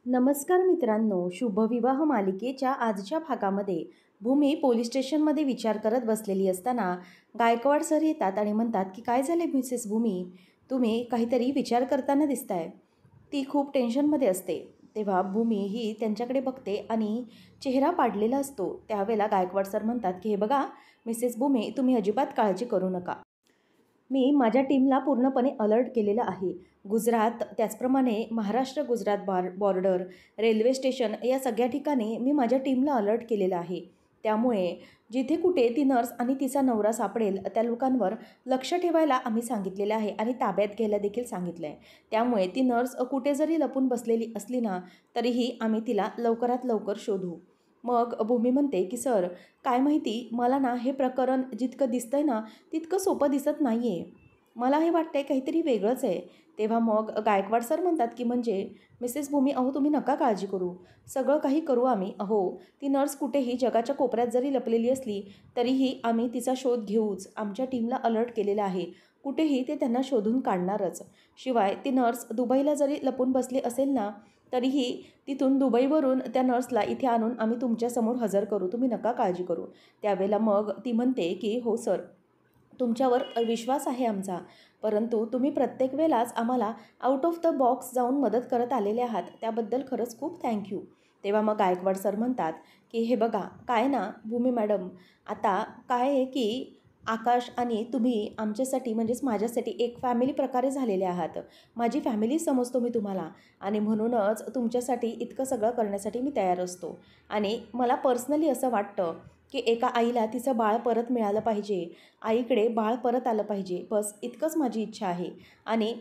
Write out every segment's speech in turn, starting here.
नमस्कार मित्रांनो, शुभविवाह मालिकेच्या आजच्या भागामध्ये भूमी पोलीस स्टेशनमध्ये विचार करत बसलेली असताना गायकवाड सर येतात आणि म्हणतात की काय झाले मिसेस भूमी, तुम्ही काहीतरी विचार करताना दिसताय. ती खूप टेन्शनमध्ये असते. तेव्हा भूमी ही त्यांच्याकडे बघते आणि चेहरा पाडलेला असतो. त्यावेळेला गायकवाड सर म्हणतात की हे बघा मिसेस भूमी, तुम्ही अजिबात काळजी करू नका. मी माझ्या टीमला पूर्णपणे अलर्ट केलेलं आहे. गुजरात, त्याचप्रमाणे Maharashtra Gujarat border, railway station या सगळ्या ठिकाणी मी माझ्या टीमला अलर्ट केलेलं आहे. त्यामुळे जिथे कुठे ती नर्स आणि तिचा नवरा सापडेल त्या लोकांवर लक्ष ठेवायला आम्ही सांगितलेलं आहे आणि ताब्यात घ्यायला देखील सांगितलं आहे. त्यामुळे ती नर्स कुठे जरी लपून बसलेली असली ना, तरीही आम्ही तिला लवकरात लवकर शोधू. मग भूमी म्हणते की सर, काय माहिती, मला ना हे प्रकरण जितकं दिसतंय ना तितकं सोपं दिसत नाही आहे. मला हे वाटतंय काहीतरी वेगळंच आहे. तेव्हा मग गायकवाड सर म्हणतात की म्हणजे मिसेस भूमी, अहो तुम्ही नका काळजी करू, सगळं काही करू आम्ही. अहो ती नर्स कुठेही जगाच्या कोपऱ्यात जरी लपलेली असली तरीही आम्ही तिचा शोध घेऊच. आमच्या टीमला अलर्ट केलेला आहे. कुठेही ते त्यांना शोधून काढणारच. शिवाय ती नर्स दुबईला जरी लपून बसली असेल ना, तरीही तिथून दुबईवरून त्या नर्सला इथे आणून आम्ही तुमच्यासमोर हजर करू. तुम्ही नका काळजी करू. त्यावेळेला मग ती म्हणते की हो सर, तुमच्यावर विश्वास आहे आमचा, परंतु तुम्ही प्रत्येक वेळेलाच आम्हाला आउट ऑफ द बॉक्स जाऊन मदत करत आलेले आहात. त्याबद्दल खरंच खूप थँक्यू. तेव्हा मग गायकवाड सर म्हणतात की हे बघा, काय ना भूमी मॅडम, आता काय आहे की आकाश आणि तुम्ही आमच्यासाठी म्हणजेच माझ्यासाठी एक फॅमिली प्रकारे झालेले आहात. माझी फॅमिली समजतो मी तुम्हाला आणि म्हणूनच तुमच्यासाठी इतकं सगळं करण्यासाठी मी तयार असतो. आणि मला पर्सनली असं वाटतं की एका आईला तिचं बाळ परत मिळालं पाहिजे, आईकडे बाळ परत आलं पाहिजे, बस इतकंच माझी इच्छा आहे. आणि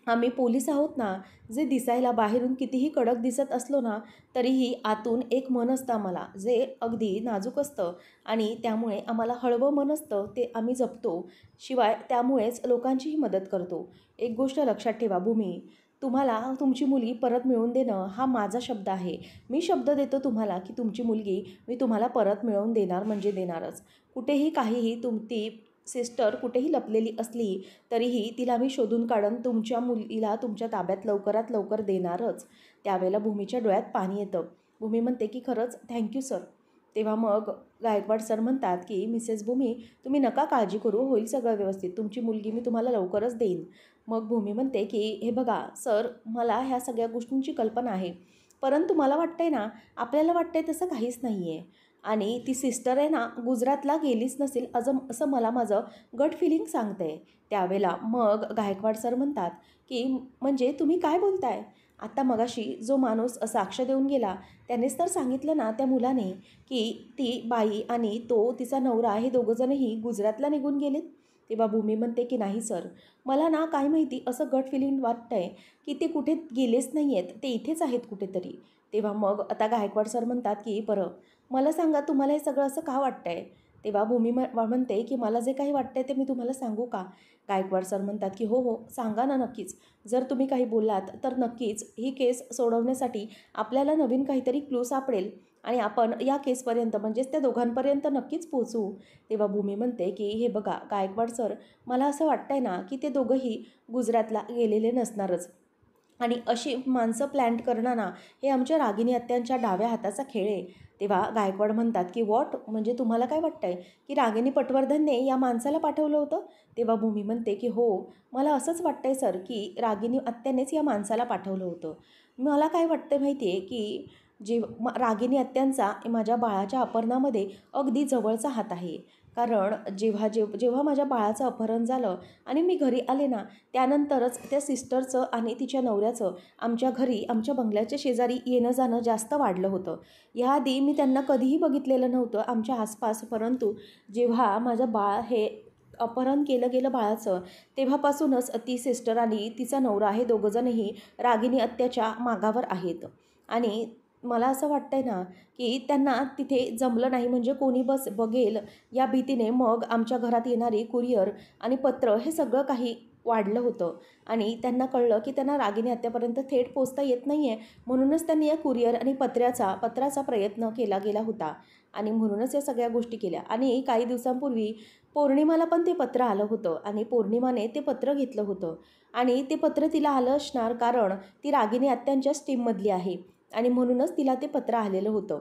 आम्ही पोलीस आहोत ना, जे दिसायला बाहेरून कितीही कडक दिसत असलो ना, तरीही आतून एक मन असतं आम्हाला, जे अगदी नाजूक असतं आणि त्यामुळे आम्हाला हळवं मन असतं, ते आम्ही जपतो. शिवाय त्यामुळेच लोकांचीही मदत करतो. एक गोष्ट लक्षात ठेवा भूमी, तुम्हाला तुमची मुलगी परत मिळवून देणं हा माझा शब्द आहे. मी शब्द देतो तुम्हाला की तुमची मुलगी मी तुम्हाला परत मिळवून देणार म्हणजे देणारच. कुठेही काहीही ती सिस्टर कुठेही लपलेली असली तरीही तिला मी शोधून काढून तुमच्या मुलीला तुमच्या ताब्यात लवकरात लवकर देणारच. त्यावेळेला भूमीच्या डोळ्यात पाणी येतं. भूमी म्हणते की खरंच थँक्यू सर. तेव्हा मग गायकवाड सर म्हणतात की मिसेस भूमी, तुम्ही नका काळजी करू, होईल सगळं व्यवस्थित, तुमची मुलगी मी तुम्हाला लवकरच देईन. मग भूमी म्हणते की हे बघा सर, मला ह्या सगळ्या गोष्टींची कल्पना आहे, परंतु मला वाटतंय ना, आपल्याला वाटतंय तसं काहीच नाही आहे. आणि ती सिस्टर आहे ना, गुजरातला गेलीच नसेल असं मला माझं गट फिलिंग सांगतंय. त्यावेळेला मग गायकवाड सर म्हणतात की म्हणजे तुम्ही काय बोलताय? आता मगाशी जो माणूस साक्ष देऊन गेला त्यानेच तर सांगितलं ना त्या मुलाने की ती बाई आणि तो तिचा नवरा हे दोघंजणही गुजरातला निघून गेलेत. तेव्हा भूमी म्हणते की नाही सर, मला ना काय माहिती असं गट फिलिंग वाटतंय की ते कुठे गेलेच नाही आहेत, ते इथेच आहेत कुठेतरी. तेव्हा मग आता गायकवाड सर म्हणतात की बरं, मला सांगा तुम्हाला हे सगळं असं का वाटतंय? तेव्हा भूमी म्हणते की मला जे काही वाटतंय ते मी तुम्हाला सांगू का? गायकवाड सर म्हणतात की हो हो, सांगा ना नक्कीच. जर तुम्ही काही बोललात तर नक्कीच ही केस सोडवण्यासाठी आपल्याला नवीन काहीतरी क्लू सापडेल आणि आपण या केसपर्यंत म्हणजेच त्या दोघांपर्यंत नक्कीच पोचू. तेव्हा भूमी म्हणते की हे बघा गायकवाड सर, मला असं वाटतंय ना की ते दोघंही गुजरातला गेलेले नसणारच. आणि अशी माणसं प्लॅन करणं ना, हे आमच्या रागिनी आत्यांच्या डाव्या हाताचा खेळ आहे. तेव्हा गायकवाड म्हणतात की व्हॉट, म्हणजे तुम्हाला काय वाटतंय की रागिनी पटवर्धनने या माणसाला पाठवलं होतं? तेव्हा भूमी म्हणते की हो, मला असंच वाटतंय सर की रागिनी आत्यानेच या माणसाला पाठवलं होतं. मला काय वाटतं माहिती आहे की रागिनी आत्यांचा माझ्या बाळाच्या अपहरणामध्ये अगदी जवळचा हात आहे. कारण जेव्हा माझ्या बाळाचं अपहरण झालं आणि मी घरी आले ना, त्यानंतरच त्या सिस्टरचं आणि तिच्या नवऱ्याचं आमच्या घरी, आमच्या बंगल्याच्या शेजारी येणं जाणं जास्त वाढलं होतं. याआधी मी त्यांना कधीही बघितलेलं नव्हतं आमच्या आसपास, परंतु जेव्हा माझं बाळ हे अपहरण केलं गेलं बाळाचं, तेव्हापासूनच ती सिस्टर आणि तिचा नवरा हे दोघंजणही रागिनी आत्याच्या मागावर आहेत. आणि मला असं वाटतंय ना की त्यांना तिथे जमलं नाही म्हणजे कोणी बघेल या भीतीने मग आमच्या घरात येणारी कुरिअर आणि पत्र हे सगळं काही वाढलं होतं. आणि त्यांना कळलं की त्यांना रागिनी आत्यापर्यंत थेट पोचता येत नाही आहे, म्हणूनच त्यांनी या कुरिअर आणि पत्राचा प्रयत्न केला गेला होता आणि म्हणूनच या सगळ्या गोष्टी केल्या. आणि काही दिवसांपूर्वी पौर्णिमाला पण ते पत्र आलं होतं आणि पौर्णिमाने ते पत्र घेतलं होतं आणि ते पत्र तिला आलं असणार, कारण ती रागिनी आत्यांच्याच टीममधली आहे. आणि म्हणूनच तिला ते पत्र आलेलं होतं.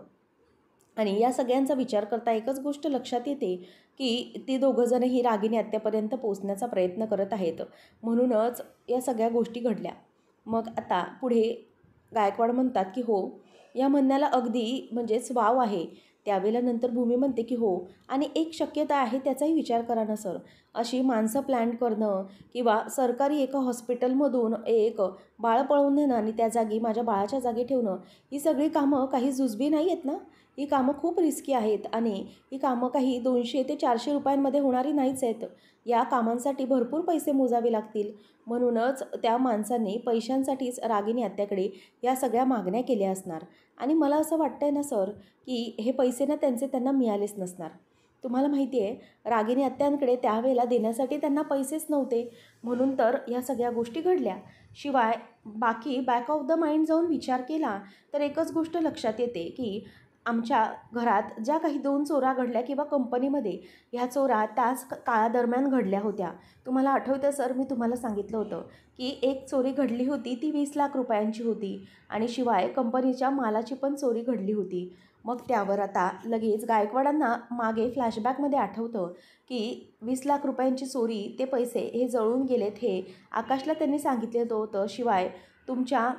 आणि या सगळ्यांचा विचार करता एकच गोष्ट लक्षात येते की ती दोघंजणही रागिनी आत्यापर्यंत पोचण्याचा प्रयत्न करत आहेत. म्हणूनच या सगळ्या गोष्टी घडल्या. मग आता पुढे गायकवाड म्हणतात की हो, या म्हणण्याला अगदी म्हणजेच वाव आहे. त्यावेळेला नंतर भूमी म्हणते की हो, आणि एक शक्यता आहे त्याचाही विचार करा ना सर. अशी माणसं प्लॅन करणं किंवा सरकारी एका हॉस्पिटलमधून एक बाळ पळवून नेणं आणि त्या जागी माझ्या बाळाच्या जागी ठेवणं, ही सगळी कामं काही जुजबी नाही आहेत ना. ही कामं खूप रिस्की आहेत आणि ही कामं काही 200 ते 400 रुपयांमध्ये होणारी नाहीच आहेत. या कामांसाठी भरपूर पैसे मोजावे लागतील. म्हणूनच त्या माणसांनी पैशांसाठीच रागिनी आत्याकडे या सगळ्या मागण्या केल्या असणार. आणि मला असं वाटतंय ना सर, की हे पैसे ना त्यांना मिळालेच नसणार. तुम्हाला माहिती आहे, रागिनी आत्यांकडे त्यावेळेला देण्यासाठी त्यांना पैसेच नव्हते. म्हणून तर ह्या सगळ्या गोष्टी घडल्या. शिवाय बाकी बॅक ऑफ द माइंड जाऊन विचार केला तर एकच गोष्ट लक्षात येते की आमच्या घरात ज्या काही 2 चोऱ्या घडल्या किंवा कंपनीमध्ये ह्या चोऱ्या त्याच काळादरम्यान घडल्या होत्या. तुम्हाला आठवतं सर, मी तुम्हाला सांगितलं होतं की एक चोरी घडली होती, ती 20 लाख रुपयांची होती आणि शिवाय कंपनीच्या मालाची पण चोरी घडली होती. मग त्यावर आता लगेच गायकवाडांना मागे फ्लॅशबॅकमध्ये आठवतं की 20 लाख रुपयांची चोरी, ते पैसे हे जळून गेलेत हे आकाशला त्यांनी सांगितलेलं होतं. शिवाय तुमच्या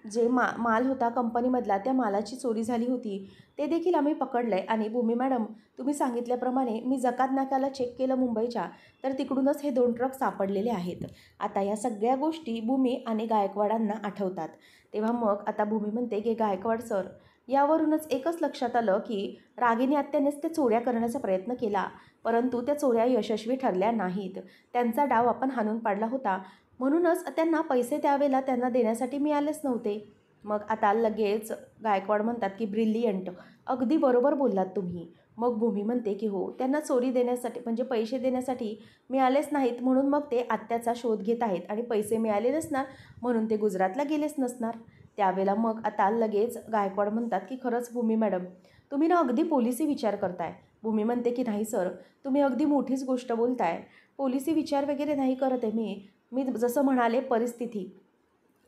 जे माल होता कंपनीमधला, त्या मालाची चोरी झाली होती, ते देखील आम्ही पकडलं आहे. आणि भूमी मॅडम, तुम्ही सांगितल्याप्रमाणे मी जकात नाक्याला चेक केलं मुंबईच्या, तर तिकडूनच हे 2 ट्रक सापडलेले आहेत. आता या सगळ्या गोष्टी भूमी आणि गायकवाडांना आठवतात. तेव्हा मग आता भूमी म्हणते की गायकवाड सर, यावरूनच एकच लक्षात आलं की रागिनी आत्यानेच त्या चोऱ्या करण्याचा प्रयत्न केला, परंतु त्या चोऱ्या यशस्वी ठरल्या नाहीत. त्यांचा डाव आपण हाणून पाडला होता. म्हणूनच त्यांना पैसे त्यावेळेला त्यांना देण्यासाठी मिळालेच नव्हते. मग आता लगेच गायकवाड म्हणतात की ब्रिलियंट, अगदी बरोबर बोललात तुम्ही. मग भूमी म्हणते की हो, त्यांना चोरी देण्यासाठी म्हणजे पैसे देण्यासाठी मिळालेच नाहीत, म्हणून मग ते आत्याचा शोध घेत आहेत आणि पैसे मिळाले नसणार म्हणून ते गुजरातला गेलेच नसणार. त्यावेळेला मग आता लगेच गायकवाड म्हणतात की खरंच भूमी मॅडम, तुम्ही ना अगदी पोलिसी विचार करताय. भूमी म्हणते की नाही सर, तुम्ही अगदी मोठीच गोष्ट बोलताय. पोलिसी विचार वगैरे नाही करत आहे मी जसं म्हणाले परिस्थिती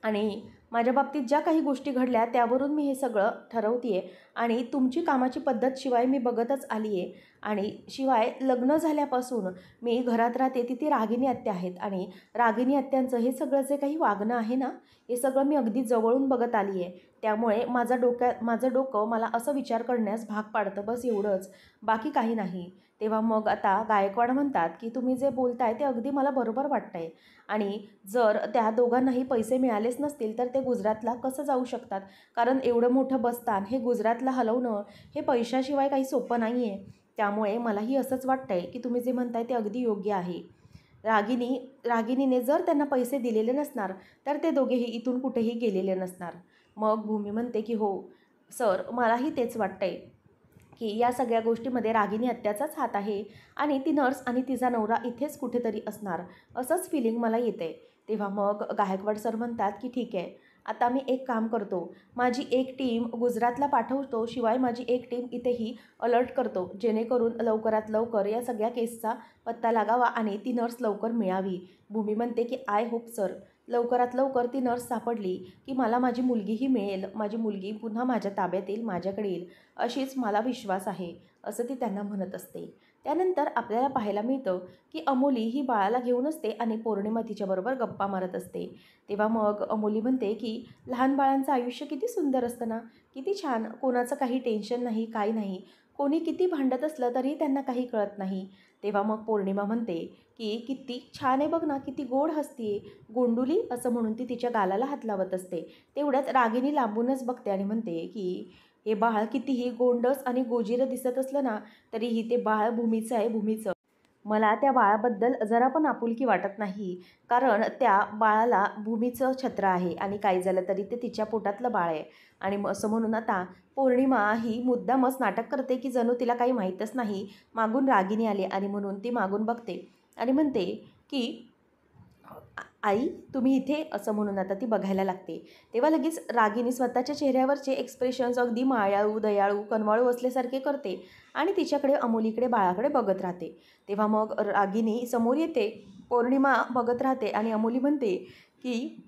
आणि माझ्या बाबतीत ज्या काही गोष्टी घडल्या त्यावरून मी हे सगळं ठरवते आहे. आणि तुमची कामाची पद्धत शिवाय मी बघतच आली आहे. आणि शिवाय लग्न झाल्यापासून मी घरात राहते, तिथे रागिनी आत्या आहेत आणि रागिनी आत्यांचं हे सगळं जे काही वागणं आहे ना, हे सगळं मी अगदी जवळून बघत आली आहे. त्यामुळे माझं डोकं मला असं विचार करण्यास भाग पाडतं, बस एवढंच, बाकी काही नाही. तेव्हा मग आता गायकवाड म्हणतात की तुम्ही जे बोलताय ते अगदी मला बरोबर वाटतंय. आणि जर त्या दोघांनाही पैसे मिळालेच नसतील तर ते गुजरातला कसं जाऊ शकतात? कारण एवढं मोठं बस्तान हे गुजरातला हलवणं हे पैशाशिवाय काही सोपं नाही आहे. त्यामुळे मलाही असंच वाटतंय की तुम्ही जे म्हणताय ते अगदी योग्य आहे. रागिनीने जर त्यांना पैसे दिलेले नसणार तर ते दोघेही इथून कुठेही गेलेले नसणार. मग भूमी म्हणते की हो सर, मलाही तेच वाटतंय की या सगळ्या गोष्टीमध्ये रागिनी आत्याचाच हात आहे आणि ती नर्स आणि तिचा नवरा इथेच कुठेतरी असणार, असंच फिलिंग मला येते. तेव्हा मग गायकवाड सर म्हणतात की ठीक आहे, आता मी एक काम करतो, माझी एक टीम गुजरातला पाठवतो, शिवाय माझी एक टीम इथेही अलर्ट करतो, जेणेकरून लवकरात लवकर या सगळ्या केसचा पत्ता लागावा आणि ती नर्स लवकर मिळावी. भूमी म्हणते की आय होप सर, लवकरात लवकर ती नर्स सापडली की मला माझी मुलगीही मिळेल, माझी मुलगी पुन्हा माझ्या ताब्यात येईल, माझ्याकडे येईल, अशीच मला विश्वास आहे, असं ती त्यांना म्हणत असते. त्यानंतर आपल्याला पाहायला मिळतं की अमोली ही बाळाला घेऊन असते आणि पौर्णिमा तिच्याबरोबर गप्पा मारत असते. तेव्हा मग अमोली म्हणते की लहान बाळांचं आयुष्य किती सुंदर असतं ना, किती छान, कोणाचं काही टेन्शन नाही, काही नाही, कोणी किती भांडत असलं तरी त्यांना काही कळत नाही. तेव्हा मग पौर्णिमा म्हणते की किती छान आहे बघ ना, किती गोड हसते गोंडुली, असं म्हणून ती तिच्या गालाला हात लावत असते. तेवढ्यात रागिनी लांबूनच बघते आणि म्हणते की हे बाळ कितीही गोंडस आणि गोजिरं दिसत असलं ना, तरीही ते बाळ भूमीचं आहे, भूमीचं. मला त्या बाळाबद्दल जरा पण आपुलकी वाटत नाही, कारण त्या बाळाला भूमीचं छत्र आहे आणि काही झालं तरी ते तिच्या पोटातलं बाळ आहे. आणि असं म्हणून आता पौर्णिमा ही मुद्दामच नाटक करते की जणू तिला काही माहीतच नाही, मागून रागिनी आली आणि म्हणून ती मागून बघते आणि म्हणते की आई तुम्ही इथे, असं म्हणून आता ती बघायला लागते. तेव्हा लगेच रागिनी स्वतःच्या चेहऱ्यावरचे एक्सप्रेशन्स अगदी मायाळू, दयाळू, कनवाळू असल्यासारखे करते आणि तिच्याकडे अमोलीकडे बाळाकडे बघत राहते. तेव्हा मग रागिनी समोर येते, पौर्णिमा बघत राहते आणि अमोली म्हणते की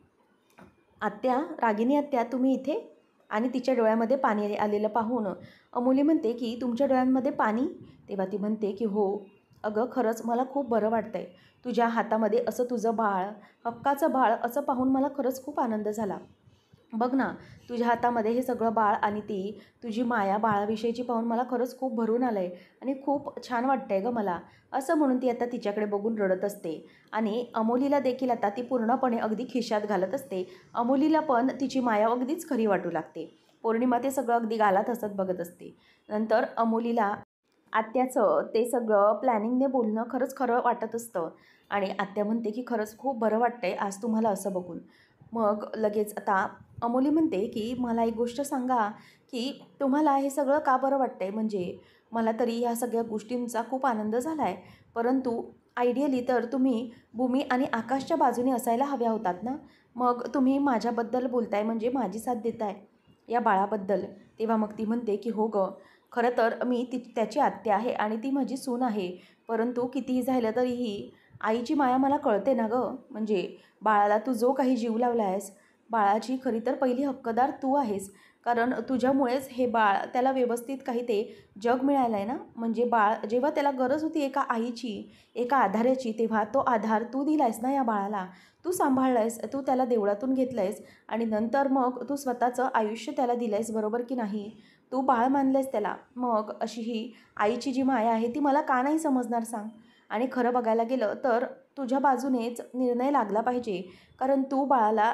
आत्या, रागिनी आत्या तुम्ही इथे. आणि तिच्या डोळ्यामध्ये पाणी आलेलं पाहून अमोली म्हणते की तुमच्या डोळ्यांमध्ये पाणी? तेव्हा ती म्हणते की हो अगं, खरंच मला खूप बरं वाटतंय. तुझ्या हातामध्ये असं तुझं बाळ, हक्काचं बाळ असं पाहून मला खरंच खूप आनंद झाला. बघ ना, तुझ्या हातामध्ये हे सगळं बाळ आणि ती तुझी माया बाळाविषयीची पाहून मला खरंच खूप भरून आलं आहे आणि खूप छान वाटतंय गं मला. असं म्हणून ती आता तिच्याकडे बघून रडत असते आणि अमोलीला देखील आता ती पूर्णपणे अगदी खिशात घालत असते. अमोलीला पण तिची माया अगदीच खरी वाटू लागते. पौर्णिमा ते सगळं अगदी गालात हसत बघत असते. नंतर अमोलीला आत्याचं ते सगळं प्लॅनिंगने बोलणं खरंच खरं वाटत असतं आणि आत्या म्हणते की खरंच खूप बरं वाटतंय आज तुम्हाला असं बघून. मग लगेच आता अमोली म्हणते की मला एक गोष्ट सांगा की तुम्हाला हे सगळं का बरं वाटतंय? म्हणजे मला तरी ह्या सगळ्या गोष्टींचा खूप आनंद झाला आहे, परंतु आयडियली तर तुम्ही भूमी आणि आकाशच्या बाजूने असायला हव्या होतात ना. मग तुम्ही माझ्याबद्दल बोलताय म्हणजे माझी साथ देताय या बाळाबद्दल. तेव्हा मग ती म्हणते की हो गं, खरं तर मी त्याची आत्या आहे आणि ती माझी सून आहे, परंतु कितीही झालं तरीही आईची माया मला कळते ना गं. म्हणजे बाळाला तू जो काही जीव लावला आहेस, बाळाची खरी तर पहिली हक्कदार तू आहेस. कारण तुझ्यामुळेच हे बाळ त्याला व्यवस्थित काही ते जग मिळालं आहे ना. म्हणजे बाळ जेव्हा त्याला गरज होती एका आईची, एका आधाराची, तेव्हा तो आधार तू दिला आहेस ना या बाळाला. तू सांभाळला आहेस, तू त्याला देवळातून घेतलं आहेस आणि नंतर मग तू स्वतःचं आयुष्य त्याला दिलं आहेस, बरोबर की नाही? तू बाळ मानलं आहेस त्याला. मग अशी ही आईची जी माया आहे ती मला का नाही समजणार सांग? आणि खरं बघायला गेलं तर तुझ्या बाजूनेच निर्णय लागला पाहिजे, कारण तू बाळाला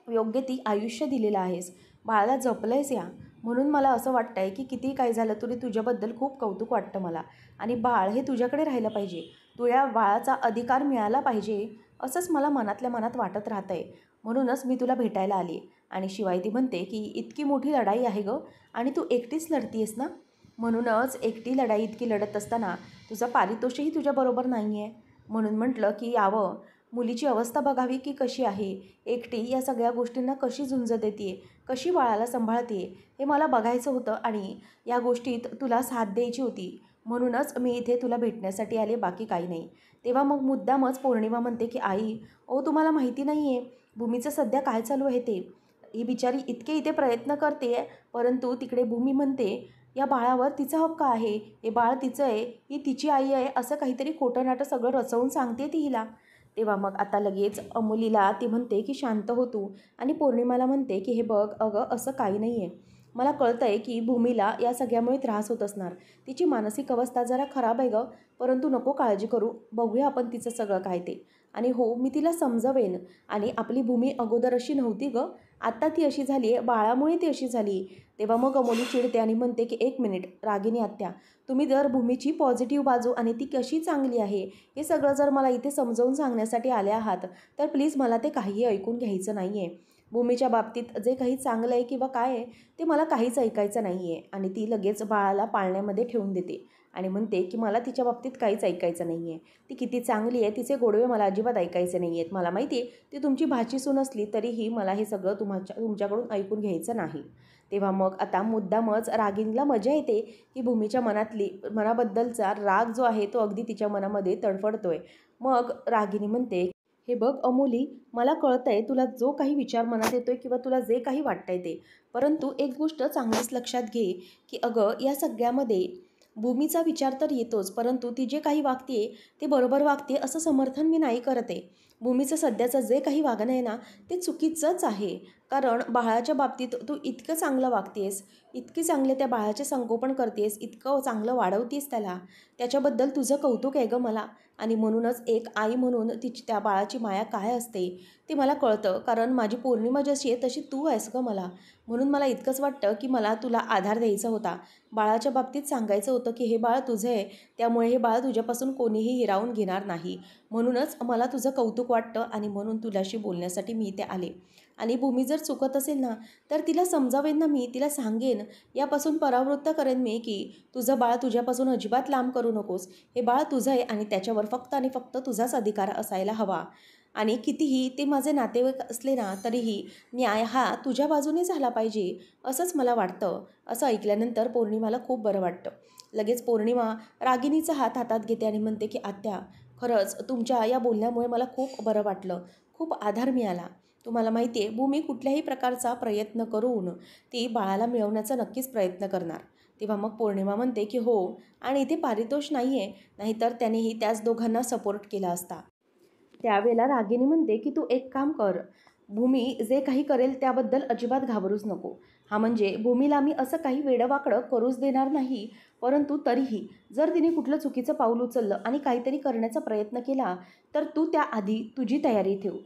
योग्य ती आयुष्य दिलेलं आहेस, बाळाला जपलं आहेस या. म्हणून मला असं वाटतं आहे की कितीही काही झालं तरी तुझ्याबद्दल खूप कौतुक वाटतं मला आणि बाळ हे तुझ्याकडे राहिलं पाहिजे. तुझ्या बाळाचा अधिकार मिळाला पाहिजे असंच मला मनातल्या मनात वाटत राहतं आहे. म्हणूनच मी तुला भेटायला आली. आणि शिवाय ती म्हणते की इतकी मोठी लढाई आहे गं आणि तू एकटीच लढती आहेस ना. म्हणूनच एकटी लढाई इतकी लढत असताना तुझं पारितोषही तुझ्याबरोबर नाही आहे. म्हणून म्हटलं की यावं, मुलीची अवस्था बघावी की कशी आहे, एकटी या सगळ्या गोष्टींना कशी झुंज देते, कशी बाळाला सांभाळते, हे मला बघायचं होतं आणि या गोष्टीत तुला साथ द्यायची होती. म्हणूनच मी इथे तुला भेटण्यासाठी आले, बाकी काही नाही. तेव्हा मग मुद्दामच पौर्णिमा म्हणते की आई, तुम्हाला माहिती नाही आहे भूमीचं सध्या काय चालू आहे ते. ही बिचारी इतके इथे प्रयत्न करते, परंतु तिकडे भूमी म्हणते या बाळावर तिचा हक्क आहे, हे बाळ तिचं आहे, ही तिची आई आहे, असं काहीतरी खोटं नाटं सगळं रचवून सांगते ती हिला. तेव्हा मग आता लगेच अमोलीला ती म्हणते की शांत हो तू आणि पौर्णिमाला म्हणते की हे बघ अगं, असं काही नाही आहे. मला कळतं आहे की भूमीला या सगळ्यामुळे त्रास होत असणार, तिची मानसिक अवस्था जरा खराब आहे गं, परंतु नको काळजी करू, बघूया आपण तिचं सगळं काय ते. आणि हो, मी तिला समजवेन. आणि आपली भूमी अगोदर अशी नव्हती गं, आत्ता ती अशी झाली आहे, बाळामुळे ती अशी झाली. तेव्हा मग अमोली चिडते आणि म्हणते की एक मिनिट रागिनी आत्या, तुम्ही जर भूमीची पॉझिटिव्ह बाजू आणि ती कशी चांगली आहे हे सगळं जर मला इथे समजावून सांगण्यासाठी आले आहात, तर प्लीज मला ते काहीही ऐकून घ्यायचं नाही आहे. भूमीच्या बाबतीत जे काही चांगलं आहे किंवा काय आहे ते मला काहीच ऐकायचं नाही आहे. आणि ती लगेच बाळाला पाळण्यामध्ये ठेवून देते आणि म्हणते की मला तिच्या बाबतीत काहीच ऐकायचं नाही आहे. ती किती चांगली आहे, तिचे गोडवे मला अजिबात ऐकायचे नाही आहेत. मला माहिती आहे ती तुमची भाची सून असली तरीही मला हे सगळं तुमच्याकडून ऐकून घ्यायचं नाही. तेव्हा मग आता मुद्दामच रागिणीला मजा येते की भूमीच्या मनाबद्दलचा राग जो आहे तो अगदी तिच्या मनामध्ये तडफडतोय. मग रागिणी म्हणते, हे बघ अमोली, मला कळतंय तुला जो काही विचार मनात येतोय किंवा तुला जे काही वाटतंय ते, परंतु एक गोष्ट चांगलीच लक्षात घे की अगं या सगळ्यामध्ये भूमीचा विचार तर येतोच, परंतु ती जे काही वागते ते बरोबर वागते असं समर्थन मी नाही करत आहे. भूमीचं सध्याचं जे काही वागणं आहे ना ते चुकीचंच आहे. कारण बाळाच्या बाबतीत तू इतकं चांगलं वागतेस, इतकी चांगले त्या बाळाचे संगोपन करतेस, इतकं चांगलं वाढवतेस त्याला, त्याच्याबद्दल तुझं कौतुक आहे गं मला. आणि म्हणूनच एक आई म्हणून त्या बाळाची माया काय असते ते मला कळतं, कारण माझी पौर्णिमा जशी आहे तशी तू आहेस गं मला. म्हणून मला इतकंच वाटतं की मला तुला आधार द्यायचा होता, बाळाच्या बाबतीत सांगायचं होतं की हे बाळ तुझं आहे, त्यामुळे हे बाळ तुझ्यापासून कोणीही हिरावून घेणार नाही. म्हणूनच मला तुझं कौतुक वाटतं आणि म्हणून तुझ्याशी बोलण्यासाठी मी इथे आले. आणि भूमी जर चुकत असेल ना तर तिला समजावेन ना, मी तिला सांगेन, यापासून परावृत्त करेन मी की तुझं बाळ तुझ्यापासून अजिबात लांब करू नकोस, हे बाळ तुझं आहे आणि त्याच्यावर फक्त आणि फक्त तुझाच अधिकार असायला हवा. आणि कितीही ते माझे नातेवाईक असले ना तरीही न्याय हा तुझ्या बाजूने झाला पाहिजे असंच मला वाटतं. असं ऐकल्यानंतर पौर्णिमाला खूप बरं वाटतं. लगेच पौर्णिमा रागिणीचा हात हातात घेते आणि म्हणते की आत्या, खरंच तुमच्या या बोलण्यामुळे मला खूप बरं वाटलं, खूप आधार मिळाला. तुम्हाला माहिती आहे भूमी कुठल्याही प्रकारचा प्रयत्न करून ती बाळाला मिळवण्याचा नक्कीच प्रयत्न करणार. तेव्हा मग पौर्णिमा म्हणते की हो, आणि इथे पारितोष नाही आहे, नाहीतर त्यानेही त्याच दोघांना सपोर्ट केला असता. त्यावेळेला रागिनी म्हणते की तू एक काम कर, भूमी जे काही करेल त्याबद्दल अजिबात घाबरूच नको. हा म्हणजे भूमीला मी असं काही वेडंवाकडं करूच देणार नाही, परंतु तरीही जर तिने कुठलं चुकीचं पाऊल उचललं आणि काहीतरी करण्याचा प्रयत्न केला तर तू त्याआधी तुझी तयारी ठेव,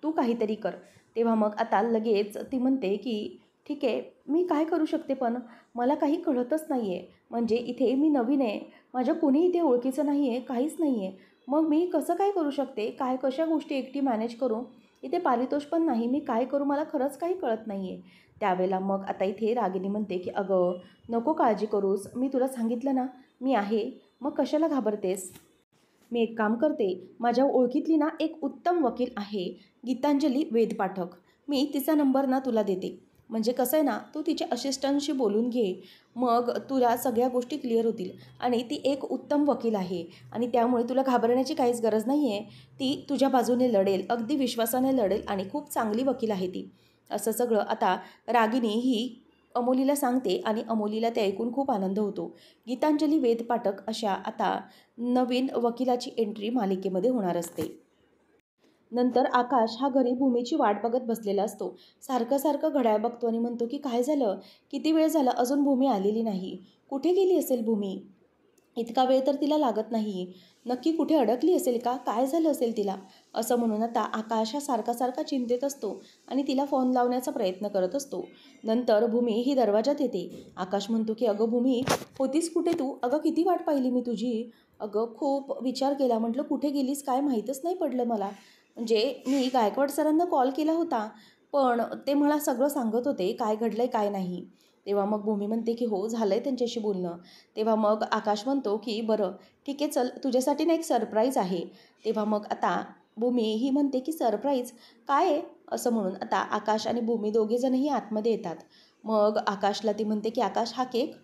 तू काहीतरी कर. तेव्हा मग आता लगेच ती म्हणते की ठीक आहे, मी काय करू शकते, पण मला काही कळतच नाही आहे. म्हणजे इथे मी नवीन आहे, माझ्या कोणी इथे ओळखीचं नाही आहे, काहीच नाही आहे. मग मी कसं काय करू शकते, काय कशा गोष्टी एकटी मॅनेज करू, इथे पारितोष पण नाही, मी काय करू मला खरंच काही कळत नाही आहे. त्यावेळेला मग आता इथे रागिनी म्हणते की अगं नको काळजी करूस, मी तुला सांगितलं ना मी आहे, मग कशाला घाबरतेस. मी एक काम करते, माझ्या ओळखीतली ना एक उत्तम वकील आहे, गीतांजली वेदपाठक, मी तिचा नंबर ना तुला देते. म्हणजे कसं आहे ना, तू तिच्या असिस्टंटशी बोलून घे, मग तुला सगळ्या गोष्टी क्लिअर होतील. आणि ती एक उत्तम वकील आहे आणि त्यामुळे तुला घाबरण्याची काहीच गरज नाही आहे. ती तुझ्या बाजूने लढेल, अगदी विश्वासाने लढेल आणि खूप चांगली वकील आहे ती. असं सगळं आता रागिनी ही अमोलीला सांगते आणि अमोलीला ते ऐकून खूप आनंद होतो. गीतांजली वेदपाठक अशा आता नवीन वकिलाची एंट्री मालिकेमध्ये होणार असते. नंतर आकाश हा घरी भूमीची वाट बघत बसलेला असतो. सारखं सारखं घड्याळ बघतो आणि म्हणतो की काय झालं, किती वेळ झाला अजून भूमी आलेली नाही, कुठे गेली असेल भूमी, इतका वेळ तर तिला लागत नाही, नक्की कुठे अडकली असेल का, काय झालं असेल तिला. असं म्हणून आता आकाश हा सारखा सारखा चिंतेत असतो आणि तिला फोन लावण्याचा प्रयत्न करत असतो. नंतर भूमी ही दरवाजात येते. आकाश म्हणतो की अगं भूमी, होतीस कुठे तू, अगं किती वाट पाहिली मी तुझी, अगं खूप विचार केला, म्हटलं कुठे गेलीस काय माहीतच नाही पडलं मला. म्हणजे मी गायकवाड सरांना कॉल केला होता, पण ते मला सगळं सांगत होते काय घडलंय काय नाही. तेव्हा मग भूमी म्हणते की हो झालं आहे त्यांच्याशी बोलणं. तेव्हा मग आकाश म्हणतो की बरं ठीक आहे, चल तुझ्यासाठी ना एक सरप्राईज आहे. तेव्हा मग आता भूमी ही म्हणते की सरप्राईज काय आहे, असं म्हणून आता आकाश आणि भूमी दोघेजणही आतमध्ये येतात. मग आकाशला ती म्हणते की आकाश हा केक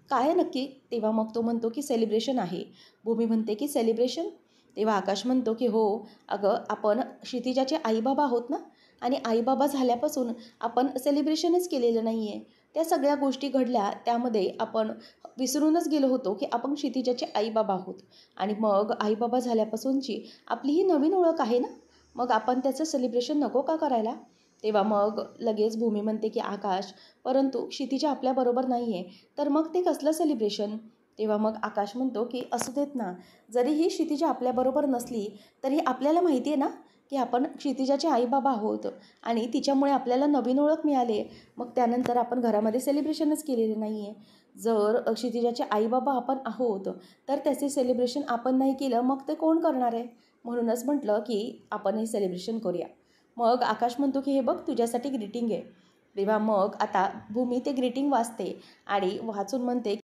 काय आहे नक्की. तेव्हा मग तो म्हणतो की सेलिब्रेशन आहे. भूमी म्हणते की सेलिब्रेशन. तेव्हा आकाश म्हणतो की हो, अगं आपण क्षितिजाचे आईबाबा आहोत ना, आणि आईबाबा झाल्यापासून आपण सेलिब्रेशनच केलेलं नाही आहे. त्या सगळ्या गोष्टी घडल्या त्यामध्ये आपण विसरूनच गेलो होतो की आपण क्षितिजाचे आईबाबा आहोत. आणि मग आईबाबा झाल्यापासूनची आपली ही नवीन ओळख आहे ना, मग आपण त्याचं सेलिब्रेशन नको का करायला. तेव्हा मग लगेच भूमी म्हणते की आकाश, परंतु क्षितिजा आपल्याबरोबर नाही आहे, तर मग ते कसलं सेलिब्रेशन. तेव्हा मग आकाश म्हणतो की असू देत ना, जरी ही क्षितिजा आपल्याबरोबर नसली तरी आपल्याला माहिती आहे ना की आपण क्षितिजाचे आईबाबा आहोत आणि तिच्यामुळे आपल्याला नवीन ओळख मिळाली. मग त्यानंतर आपण घरामध्ये सेलिब्रेशनच केलेलं नाही आहे. जर क्षितिजाचे आईबाबा आपण आहोत तर त्याचे सेलिब्रेशन आपण नाही केलं मग ते कोण करणार आहे. म्हणूनच म्हटलं की आपण हे सेलिब्रेशन करूया. मग आकाश म्हणतो की हे बघ तुझ्यासाठी ग्रीटिंग आहे. तेव्हा मग आता भूमी ते ग्रीटिंग वाचते आणि वाचून म्हणते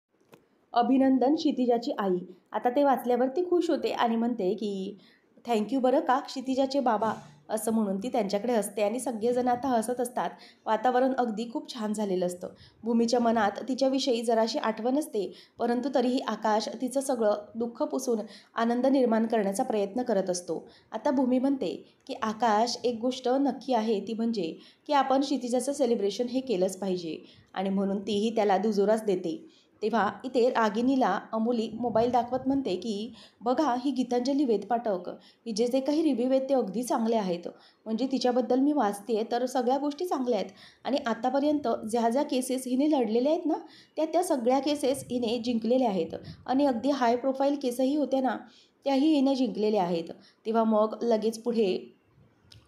अभिनंदन क्षितिजाची आई. आता ते वाचल्यावर ती खुश होते आणि म्हणते की थँक्यू बरं का क्षितिजाचे बाबा, असं म्हणून ती त्यांच्याकडे हसते आणि सगळेजण आता हसत असतात. वातावरण अगदी खूप छान झालेलं असतं. भूमीच्या मनात तिच्याविषयी जराशी आठवण असते, परंतु तरीही आकाश तिचं सगळं दुःख पुसून आनंद निर्माण करण्याचा प्रयत्न करत असतो. आता भूमी म्हणते की आकाश एक गोष्ट नक्की आहे, ती म्हणजे की आपण क्षितिजाचं सेलिब्रेशन हे केलंच पाहिजे, आणि म्हणून तीही त्याला दुजोराच देते. तेव्हा इथे रागिनीला अमोली मोबाईल दाखवत म्हणते की बघा ही गीतांजली वेदपाठक, हिचे जे काही रिव्ह्यू आहेत ते अगदी चांगले आहेत. म्हणजे तिच्याबद्दल मी वाचते तर सगळ्या गोष्टी चांगल्या आहेत. आणि आतापर्यंत ज्या ज्या केसेस हिने लढलेल्या आहेत ना, त्या त्या सगळ्या केसेस हिने जिंकलेल्या आहेत. आणि अगदी हाय प्रोफाईल केसही होत्या ना, त्याही हिने जिंकलेल्या आहेत. तेव्हा मग लगेच पुढे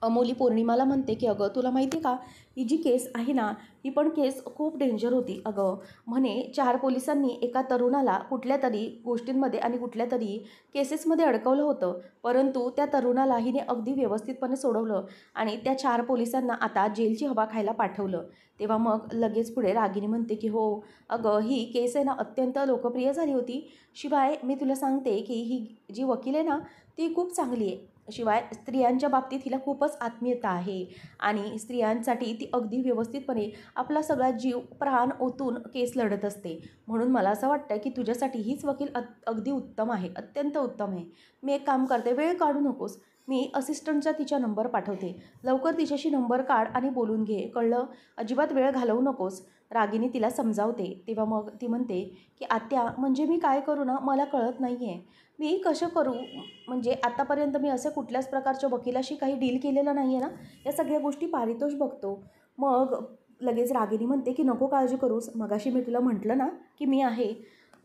अमोली पौर्णिमाला म्हणते की अगं तुला माहिती आहे का, ही जी केस आहे ना, ही पण केस खूप डेंजर होती. अगं म्हणे 4 पोलिसांनी एका तरुणाला कुठल्या तरी गोष्टींमध्ये आणि कुठल्या तरी केसेसमध्ये अडकवलं होतं, परंतु त्या तरुणाला हिने अगदी व्यवस्थितपणे सोडवलं आणि त्या 4 पोलिसांना आता जेलची हवा खायला पाठवलं. तेव्हा मग लगेच पुढे रागिनी म्हणते की हो अगं ही केस आहे ना अत्यंत लोकप्रिय झाली होती. शिवाय मी तुला सांगते की ही जी वकील आहे ना, ती खूप चांगली आहे. शिवाय स्त्रियांच्या बाबतीत हिला खूपच आत्मीयता आहे आणि स्त्रियांसाठी ती अगदी व्यवस्थितपणे आपला सगळा जीव प्राण ओतून केस लढत असते. म्हणून मला असं वाटतं की तुझ्यासाठी हीच वकील अगदी उत्तम आहे, अत्यंत उत्तम आहे. मी एक काम करते, वेळ काढू नकोस, मी असिस्टंटचा तिच्या नंबर पाठवते. लवकर तिच्याशी नंबर काढ आणि बोलून घे, कळलं? अजिबात वेळ घालवू नकोस. रागिनी तिला समजावते. तेव्हा मग ती म्हणते की आत्या, म्हणजे मी काय करू ना, मला कळत नाही आहे. मी कसं करू? म्हणजे आतापर्यंत मी असे कुठल्याच प्रकारच्या वकिलाशी काही डील केलेलं नाही आहे ना. या सगळ्या गोष्टी पारितोष बघतो. मग लगेच रागिनी म्हणते की नको काळजी करूस. मगाशी मी तुला म्हटलं ना की मी आहे.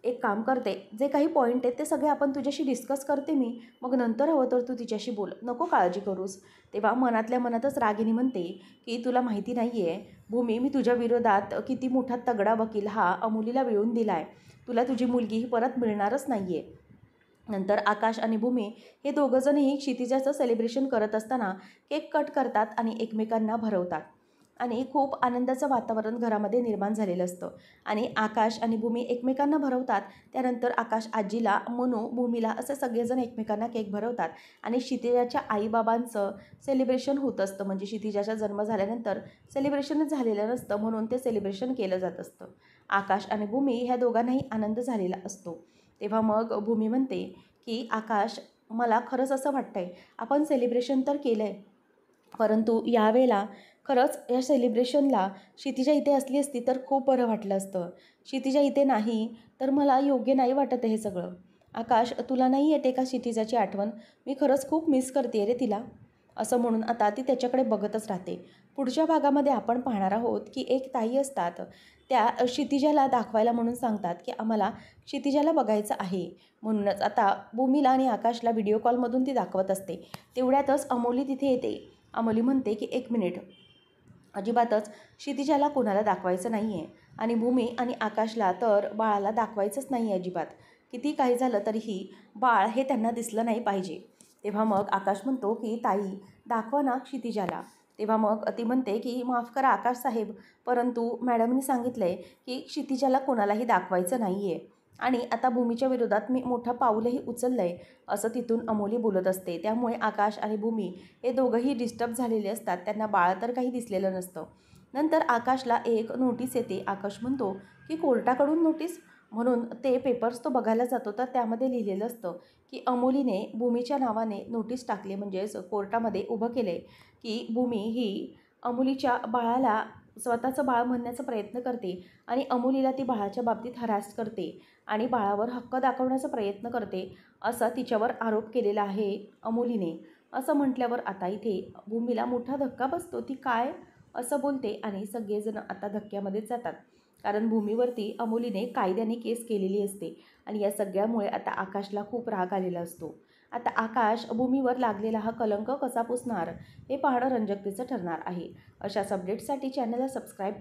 एक काम करते, जे काही पॉईंट आहेत ते सगळे आपण तुझ्याशी डिस्कस करते मी. मग नंतर हवं तर तू तिच्याशी बोल, नको काळजी करूस. तेव्हा मनातल्या मनातच रागिनी म्हणते की तुला माहिती नाही आहे भूमी, मी तुझ्या विरोधात किती मोठा तगडा वकील हा अमोलीला मिळवून दिला आहे. तुला तुझी मुलगी ही परत मिळणारच नाही आहे. नंतर आकाश आणि भूमी हे दोघंजणही क्षितिजाचं सेलिब्रेशन करत असताना केक कट करतात आणि एकमेकांना भरवतात. आणि खूप आनंदाचं वातावरण घरामध्ये निर्माण झालेलं असतं. आणि आकाश आणि भूमी एकमेकांना भरवतात. त्यानंतर आकाश आजीला, मनू, भूमीला असे सगळेजण एकमेकांना केक भरवतात. आणि क्षितिजाच्या आईबाबांचं सेलिब्रेशन होत असतं. म्हणजे क्षितिजाचा जन्म झाल्यानंतर सेलिब्रेशनच झालेलं नसतं, म्हणून ते सेलिब्रेशन केलं जात असतं. आकाश आणि भूमी ह्या दोघांनाही आनंद झालेला असतो. तेव्हा मग भूमी म्हणते की आकाश, मला खरंच असं वाटतंय, आपण सेलिब्रेशन तर केलं आहे, परंतु यावेळेला खरंच या सेलिब्रेशनला क्षितिजा इथे असली असती तर खूप बरं वाटलं असतं. क्षितिजा इथे नाही तर मला योग्य नाही वाटत हे सगळं. आकाश, तुला नाही येते का क्षितिजाची आठवण? मी खरंच खूप मिस करते रे तिला. असं म्हणून आता ती त्याच्याकडे बघतच राहते. पुढच्या भागामध्ये आपण पाहणार आहोत की एक ताई असतात, त्या क्षितिजाला दाखवायला म्हणून सांगतात की आम्हाला क्षितिजाला बघायचं आहे. म्हणूनच आता भूमीला आणि आकाशला व्हिडिओ कॉलमधून ती दाखवत असते. तेवढ्यातच अमोली तिथे येते. अमोली म्हणते की एक मिनिट, अजिबातच क्षितिजाला कोणाला दाखवायचं नाही आहे. आणि भूमी आणि आकाशला तर बाळाला दाखवायचंच नाही आहे अजिबात. किती काही झालं तरीही बाळ हे त्यांना दिसलं नाही पाहिजे. तेव्हा मग आकाश म्हणतो की ताई, दाखवा ना क्षितिजाला. तेव्हा मग ती म्हणते की माफ करा आकाश साहेब, परंतु मॅडमनी सांगितलं आहे की क्षितिजाला कोणालाही दाखवायचं नाही आहे. आणि आता भूमीच्या विरोधात मी मोठं पाऊलही उचललं आहे, असं तिथून अमोली बोलत असते. त्यामुळे आकाश आणि भूमी हे दोघंही डिस्टर्ब झालेले असतात. त्यांना बाळ तर काही दिसलेलं नसतं. नंतर आकाशला एक नोटीस येते. आकाश म्हणतो की कोर्टाकडून नोटीस? म्हणून ते पेपर्स तो बघायला जातो. तर त्यामध्ये लिहिलेलं असतं की अमोलीने भूमीच्या नावाने नोटीस टाकली, म्हणजेच कोर्टामध्ये उभं केलं आहे की भूमी ही अमोलीच्या बाळाला स्वतःचं बाळ म्हणण्याचा प्रयत्न करते आणि अमोलीला ती बाळाच्या बाबतीत हरास करते आणि बाळावर हक्क दाखवण्याचा प्रयत्न करते, असा तिच्यावर आरोप केलेला आहे अमोलीने. असं म्हटल्यावर आता इथे भूमीला मोठा धक्का बसतो. ती काय असं बोलते आणि सगळेजण आता धक्क्यामध्येच जातात. कारण भूमीवरती अमोलीने कायद्याने केस केलेली असते आणि या सगळ्यामुळे आता आकाशला खूप राग आलेला असतो. आता आकाश भूमीवर लागलेला हा कलंक कसा पुसणार हे पाहणं रंजकतेचं ठरणार आहे. अशाच अपडेट्ससाठी चॅनलला सबस्क्राईब